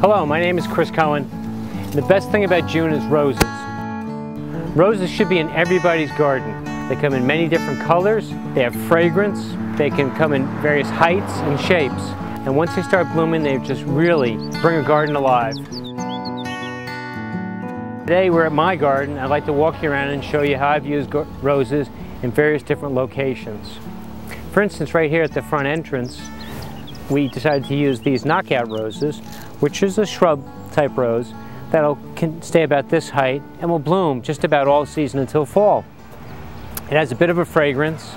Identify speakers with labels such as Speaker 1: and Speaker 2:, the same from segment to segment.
Speaker 1: Hello, my name is Chris Cohan. The best thing about June is roses. Roses should be in everybody's garden. They come in many different colors, they have fragrance, they can come in various heights and shapes. And once they start blooming, they just really bring a garden alive. Today we're at my garden. I'd like to walk you around and show you how I've used roses in various different locations. For instance, right here at the front entrance, we decided to use these knockout roses, which is a shrub type rose can stay about this height and will bloom just about all season until fall. It has a bit of a fragrance.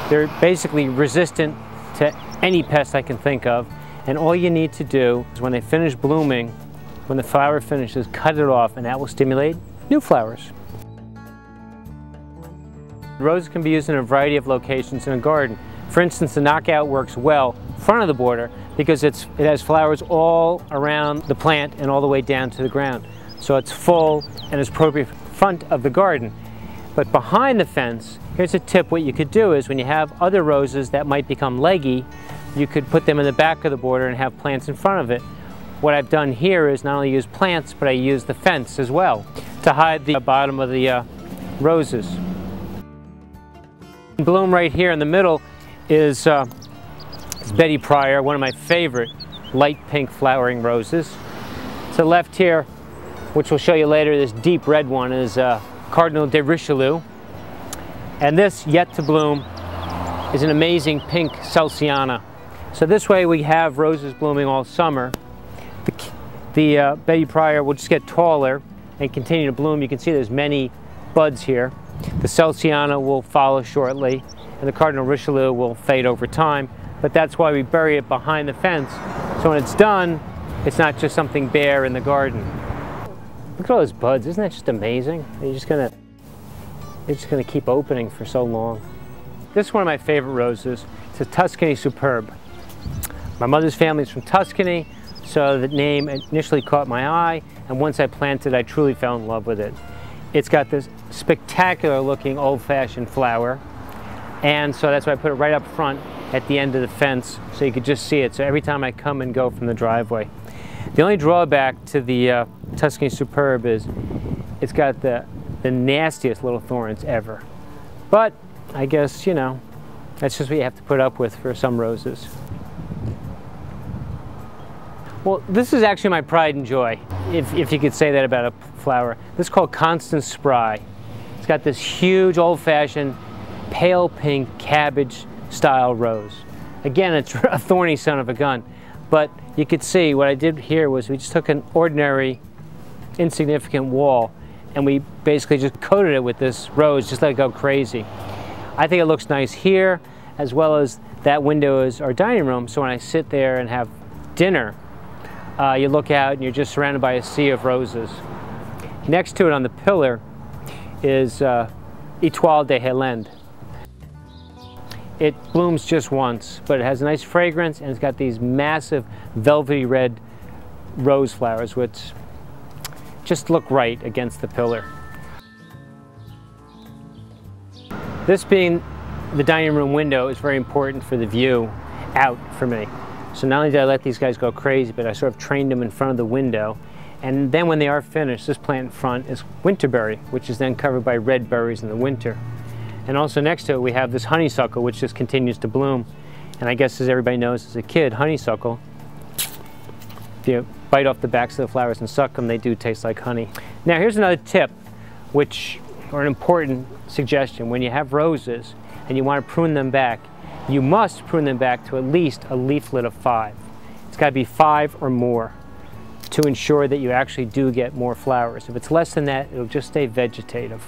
Speaker 1: They're basically resistant to any pest I can think of, and all you need to do is when they finish blooming, when the flower finishes, cut it off, and that will stimulate new flowers. Roses can be used in a variety of locations in a garden. For instance, the knockout works well in front of the border because it has flowers all around the plant and all the way down to the ground. So it's full and is appropriate for the front of the garden. But behind the fence, here's a tip. What you could do is when you have other roses that might become leggy, you could put them in the back of the border and have plants in front of it. What I've done here is not only use plants, but I use the fence as well to hide the bottom of the roses. In bloom right here in the middle is Betty Pryor, one of my favorite light pink flowering roses. To the left here, which we'll show you later, this deep red one is Cardinal de Richelieu. And this, yet to bloom, is an amazing pink Celsiana. So this way we have roses blooming all summer. The Betty Pryor will just get taller and continue to bloom. You can see there's many buds here. The Celsiana will follow shortly, and the Cardinal Richelieu will fade over time. But that's why we bury it behind the fence. So when it's done, it's not just something bare in the garden. Look at all those buds, isn't that just amazing? They're just gonna keep opening for so long. This is one of my favorite roses. It's a Tuscany Superb. My mother's family is from Tuscany, so the name initially caught my eye, and once I planted, I truly fell in love with it. It's got this spectacular looking old-fashioned flower, and so that's why I put it right up front at the end of the fence so you could just see it. So every time I come and go from the driveway. The only drawback to the Tuscany Superb is it's got the nastiest little thorns ever. But I guess, you know, that's just what you have to put up with for some roses. Well, this is actually my pride and joy, if you could say that about a flower. This is called Constance Spry. It's got this huge old-fashioned pale pink cabbage style rose. Again, it's a thorny son of a gun, but you could see what I did here was we just took an ordinary insignificant wall and we basically just coated it with this rose, just let it go crazy. I think it looks nice here, as well as that window is our dining room, so when I sit there and have dinner, you look out and you're just surrounded by a sea of roses. Next to it on the pillar is Etoile de Hollande. It blooms just once, but it has a nice fragrance and it's got these massive velvety red rose flowers which just look right against the pillar. This being the dining room window is very important for the view out for me. So not only did I let these guys go crazy, but I sort of trained them in front of the window. And then when they are finished, this plant in front is winterberry, which is then covered by red berries in the winter. And also next to it we have this honeysuckle, which just continues to bloom. And I guess as everybody knows as a kid, honeysuckle, if you bite off the backs of the flowers and suck them, they do taste like honey. Now here's another tip, or an important suggestion. When you have roses and you want to prune them back, you must prune them back to at least a leaflet of 5. It's got to be 5 or more to ensure that you actually do get more flowers. If it's less than that, it'll just stay vegetative.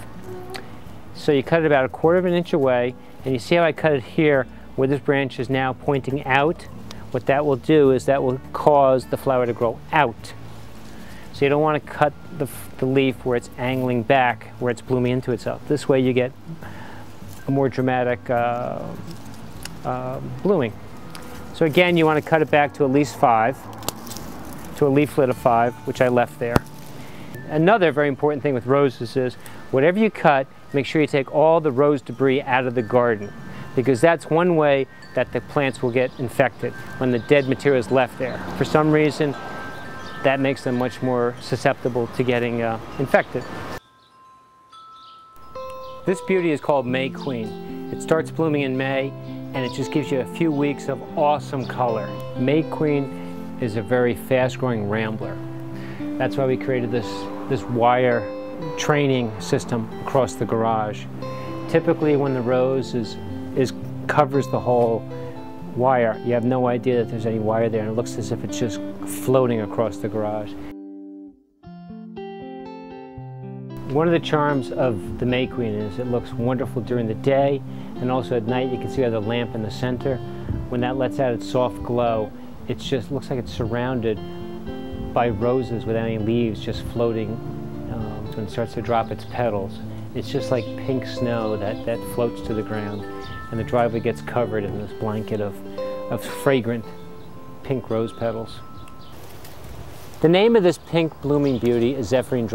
Speaker 1: So you cut it about 1/4 of an inch away, and you see how I cut it here where this branch is now pointing out? What that will do is that will cause the flower to grow out. So you don't want to cut the leaf where it's angling back, where it's blooming into itself. This way you get a more dramatic blooming. So again, you want to cut it back to at least 5, to a leaflet of 5, which I left there. Another very important thing with roses is whatever you cut, make sure you take all the rose debris out of the garden, because that's one way that the plants will get infected, when the dead material is left there. For some reason, that makes them much more susceptible to getting infected. This beauty is called May Queen. It starts blooming in May, and it just gives you a few weeks of awesome color. May Queen is a very fast-growing rambler. That's why we created this wire training system across the garage. Typically, when the rose covers the whole wire, you have no idea that there's any wire there, and it looks as if it's just floating across the garage. One of the charms of the May Queen is it looks wonderful during the day, and also at night you can see we have the lamp in the center. When that lets out its soft glow, it just looks like it's surrounded by roses without any leaves, just floating when it starts to drop its petals. It's just like pink snow that floats to the ground, and the driveway gets covered in this blanket of fragrant pink rose petals. The name of this pink blooming beauty is Zephyrin's.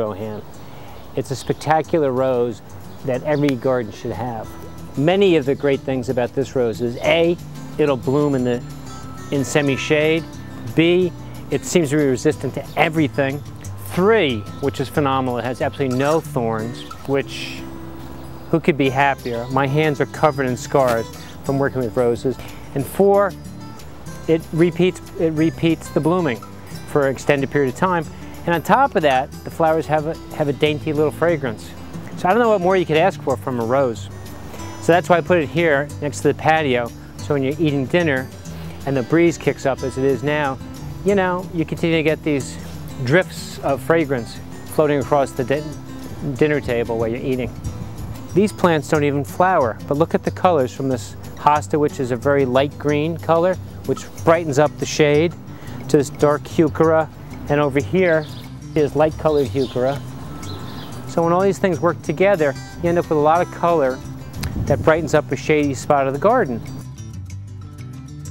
Speaker 1: It's a spectacular rose that every garden should have. Many of the great things about this rose is A, it'll bloom in semi-shade. B, it seems to be resistant to everything. 3, which is phenomenal, it has absolutely no thorns, which, who could be happier? My hands are covered in scars from working with roses. And 4, it repeats the blooming for an extended period of time. And on top of that, the flowers have a dainty little fragrance. So I don't know what more you could ask for from a rose. So that's why I put it here next to the patio, so when you're eating dinner and the breeze kicks up as it is now, you know, you continue to get these drifts of fragrance floating across the dinner table while you're eating. These plants don't even flower, but look at the colors from this hosta, which is a very light green color, which brightens up the shade, to this dark heuchera, and over here is light colored heuchera. So when all these things work together, you end up with a lot of color that brightens up a shady spot of the garden.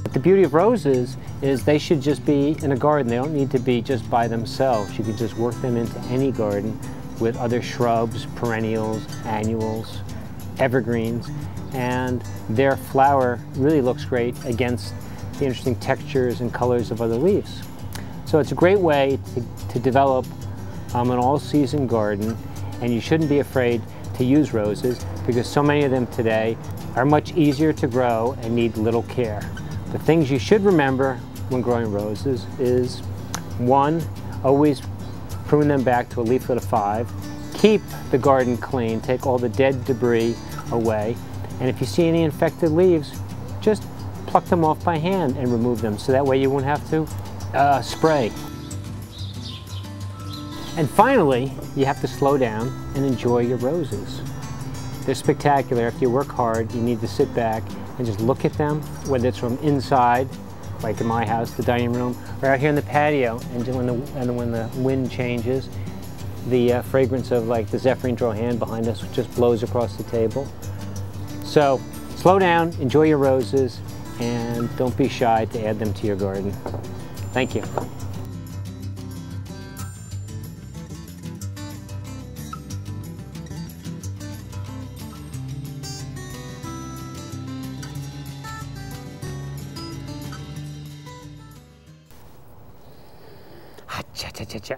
Speaker 1: But the beauty of roses is they should just be in a garden. They don't need to be just by themselves. You can just work them into any garden with other shrubs, perennials, annuals, evergreens, and their flower really looks great against the interesting textures and colors of other leaves. So it's a great way to develop an all-season garden, and you shouldn't be afraid to use roses because so many of them today are much easier to grow and need little care. The things you should remember when growing roses is 1, always prune them back to a leaflet of 5. Keep the garden clean, take all the dead debris away, and if you see any infected leaves, just pluck them off by hand and remove them, so that way you won't have to spray. And finally, you have to slow down and enjoy your roses. They're spectacular. After you work hard, you need to sit back and just look at them, whether it's from inside, like in my house, the dining room, or out here in the patio, and when the wind changes, the fragrance of like the Zephyrin's behind us just blows across the table. So slow down, enjoy your roses, and don't be shy to add them to your garden. Thank you. Cha cha cha cha.